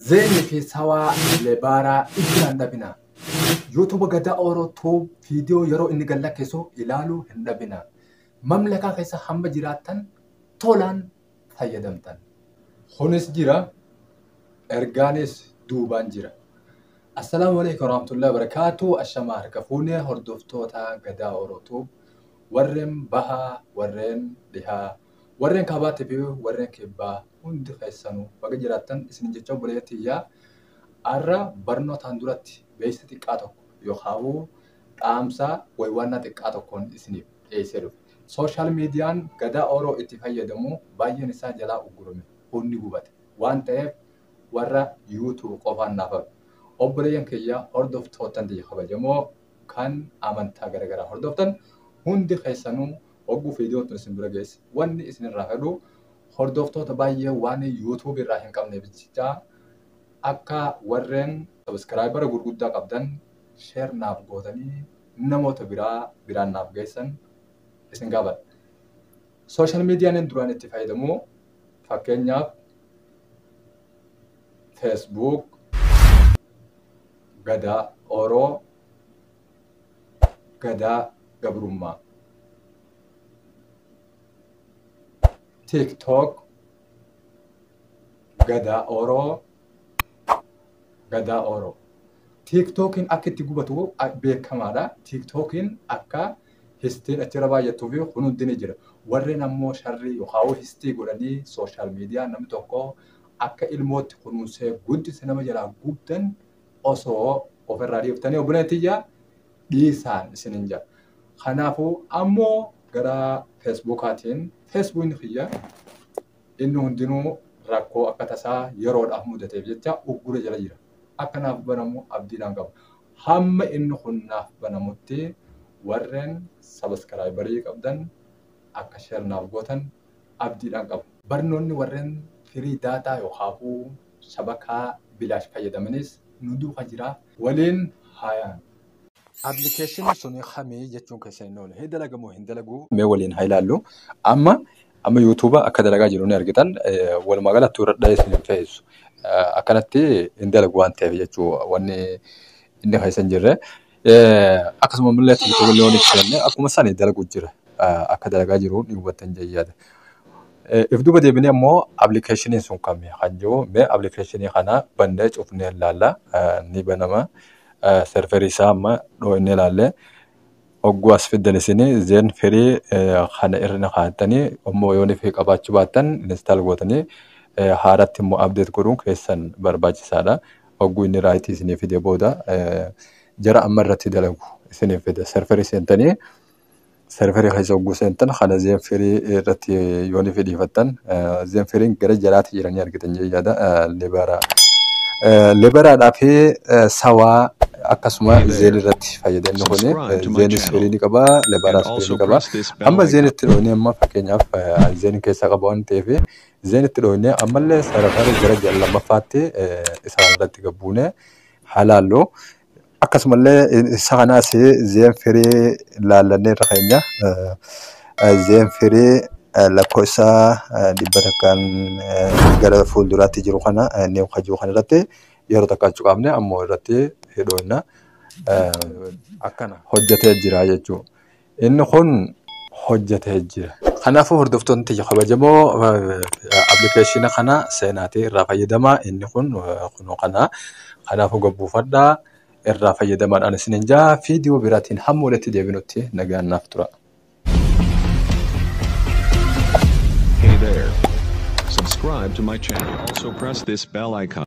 زين في سوا لبارا إجران دبنا يوتيوب قدا أورو توب فيديو يرو إني قال لك يسو إلالو هندبنا مملكة كيسا حمد جراتن طولان فيدمتن خونس جرا إرغانيس دوبان جرا السلام عليكم ورحمة الله وبركاته الشمار كفوني هردفتوتا قدا أورو توب ورم بها ورن لها ورن كابات بيو ورن كبا هند خيسانو بقى جراتن اسن جتشو بليتي يا أرى برنو تاندورات بيستي كاتو يخاو أمسا ويوانا تكاتو كون اسنيب ايسيرو سوشال ميديان قدا أورو اتفاية دمو باية نسا جلا أقرمي هوني بوبات وان تيب ورى يوتيوب قفان نافب أبريان كيا هردفتوتن دي خبجمو كان أمانتا غرغرا هردفتن هند خيسانو وقو فيديو تنسين برغيس واني اسن الرافلو هردفتوت باية واني يوتيوب الراهن كم نبتشتا akka warren subscriber gurguddaa qabdan share naaf gootanii namoota biraan naaf geessan isin gaafadha. Social media duraan itti fayyadamu fakkeenyaaf Facebook, Gadaa Oroo, Gadaa Gabrummaa, TikTok, Gadaa Oroo, Gadaa Oroo. TikTokin akka itti gubatu beekamaadha. TikTokin akka histiin achirra baay'attuu fi kunuuddini jira. Warreen ammoo sharrii yookaan histii godhanii sooshaal miidiyaa namni tokko akka ilmootti kunuunsee guddise nama jalaa gubdan osoo ofirraa dhiiftanii obboleettiyyaa dhiisaan isinin jira. Kanaafuu ammoo gara Feesbuukaatiin Feesbuukni kiyya inni hundinuu rakkoo akka tasaa yeroodhaaf mudateef jecha uggura jala jira. Akkanaaf banamu abdiidhaan qaba. Hamma inni hunnaaf banamutti warreen sabskiraayibarii qabdan akka sheernaaf gootan abdiidhaan qaba. Barnoonni warreen firii daataa yookaan shabakaa bilaash fayyadamanis nu duuka jira. Waliin haayaan. Appilikeeshinii suni hamii jechuun keessa hin oolu. Hin dalagamu hin dalagu. Mee waliin haa ilaallu. Amma YouTuber akka dalagaa jiru ni argitan. Walumaa galatti warra isin fe'isu. Akkanatti hin dalagu waan ta'eef jechuudha wanni inni keessa hin jirre. Akkasuma illee TikTok illee wanni ibsanne akkuma isaan dalagu jira. Akka dalagaa jiru ni hubattan jayyaadha. If duuba deebinee ammoo appilikeeshiniin sun kami kan jiru mee appilikeeshinii kana bannee cufnee ilaalla ni banama. Serverii isaa amma dhoo'inee ilaalle. Ogguu as fiddan isin zeen firii kana irra kaa'attanii ammoo yoo fi qabaachuu baattan install gootanii haaratti immoo update godhuun keessan barbaachisaadha. Ogguu inni raayitii isinii fide booda jara amma irratti dalagu isinii fide serverii seentanii serverii keessa ogguu seentan kana zeen firii irratti yoo fi dhiifattan zeen firiin gara jalaatti jiranii argitan jechuudha. Liberaadhaa fi sawaa akkasuma zeen irratti fayyadamnu kuni zeenis firii ni qaba liberaas firii ni qaba. Amma zeenitti dhoonee amma fakkeenyaaf zeen keessaa qaba waan ta'eef zeenitti dhoonee ammallee sarara gara jala lammaffaatti isaan irratti gabbuune halaallu. Akkasumallee isa kanaas zeen firii laallannee irra keenya zeen firii lakkoofsa dhibbata kan gara fuulduraatti jiru kana ni hojii kana irratti yeroo takkaachuu qabne ammoo irratti hidhoonna akkana hojjetee jira jechuudha. Inni kun hojjetee jira. Kanaafuu hordoftoonni kabajamoo appilikeeshina kana seenaatii irraa fayyadamaa. Inni kun kana kanaafuu gabbuufadhaa irraa fayyadamaadhaan isinin jaa viidiyoo biraatiin hamma walitti deebinutti nagaan naaf tura. Subscribe to my channel. Also press this bell icon.